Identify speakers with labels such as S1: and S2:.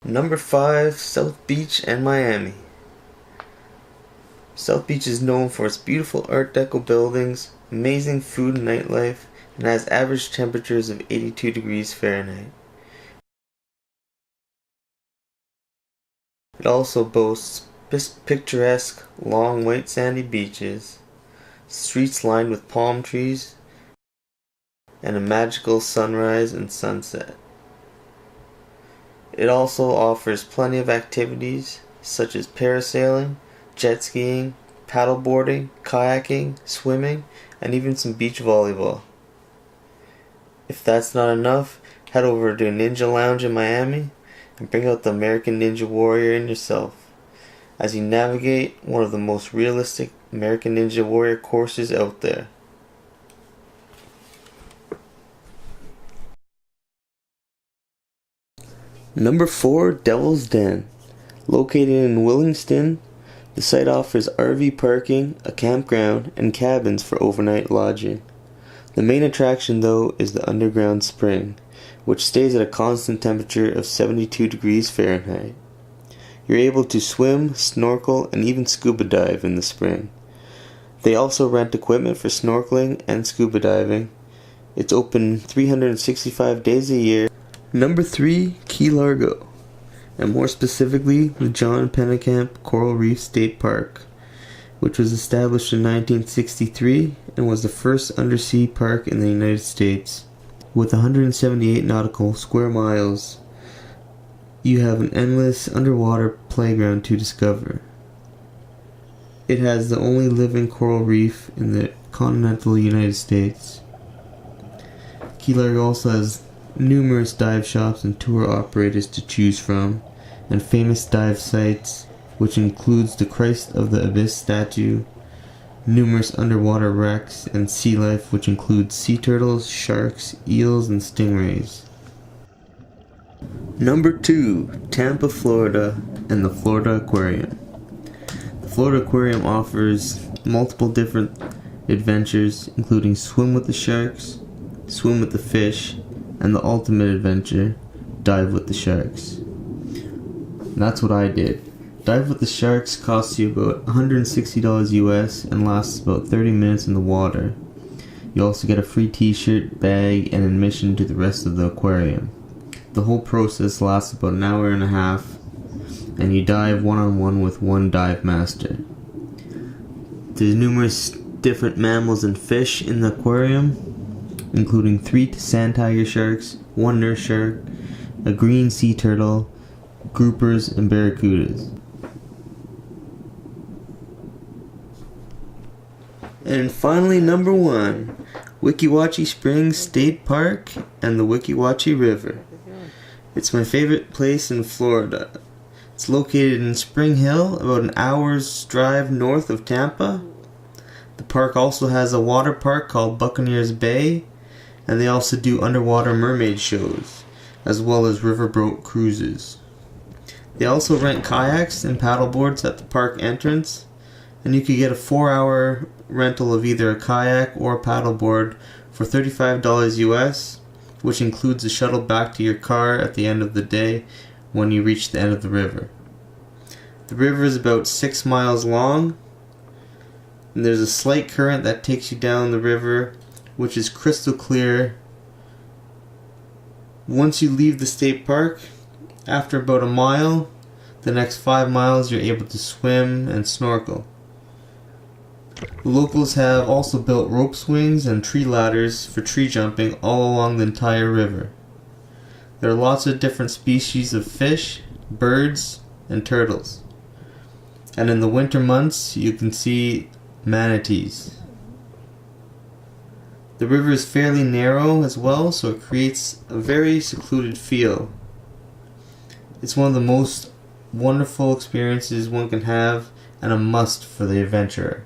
S1: Number 5, South Beach and Miami. South Beach is known for its beautiful Art Deco buildings, amazing food and nightlife, and has average temperatures of 82 degrees Fahrenheit. It also boasts picturesque, long white sandy beaches, streets lined with palm trees, and a magical sunrise and sunset. It also offers plenty of activities such as parasailing, jet skiing, paddleboarding, kayaking, swimming, and even some beach volleyball. If that's not enough, head over to Ninja Lounge in Miami and bring out the American Ninja Warrior in yourself as you navigate one of the most realistic American Ninja Warrior courses out there. Number 4, Devil's Den. Located in Willingston, the site offers RV parking, a campground, and cabins for overnight lodging. The main attraction, though, is the underground spring, which stays at a constant temperature of 72 degrees Fahrenheit. You're able to swim, snorkel, and even scuba dive in the spring. They also rent equipment for snorkeling and scuba diving. It's open 365 days a year. Number 3, Key Largo, and more specifically the John Pennekamp Coral Reef State Park, which was established in 1963 and was the first undersea park in the United States. With 178 nautical square miles, you have an endless underwater playground to discover. It has the only living coral reef in the continental United States. Key Largo also has numerous dive shops and tour operators to choose from, and famous dive sites, which includes the Christ of the Abyss statue, numerous underwater wrecks, and sea life, which includes sea turtles, sharks, eels, and stingrays. Number 2, Tampa, Florida, and the Florida Aquarium. The Florida Aquarium offers multiple different adventures, including swim with the sharks, swim with the fish, and the ultimate adventure, dive with the sharks. And that's what I did. Dive with the sharks costs you about $160 US and lasts about 30 minutes in the water. You also get a free t-shirt, bag, and admission to the rest of the aquarium. The whole process lasts about an hour and a half, and you dive one-on-one with one dive master. There's numerous different mammals and fish in the aquarium, including 3 sand tiger sharks, 1 nurse shark, a green sea turtle, groupers, and barracudas. And finally, number 1, Wachee Springs State Park and the Wachee River. It's my favorite place in Florida. It's located in Spring Hill, about an hour's drive north of Tampa. The park also has a water park called Buccaneers Bay, and they also do underwater mermaid shows, as well as riverboat cruises. They also rent kayaks and paddleboards at the park entrance, and you could get a 4-hour rental of either a kayak or a paddleboard for $35 US, which includes a shuttle back to your car at the end of the day when you reach the end of the river. The river is about 6 miles long, and there's a slight current that takes you down the river, which is crystal clear. Once you leave the state park, after about a mile, the next 5 miles you're able to swim and snorkel. The locals have also built rope swings and tree ladders for tree jumping all along the entire river. There are lots of different species of fish, birds, and turtles. And in the winter months you can see manatees. The river is fairly narrow as well, so it creates a very secluded feel. It's one of the most wonderful experiences one can have, and a must for the adventurer.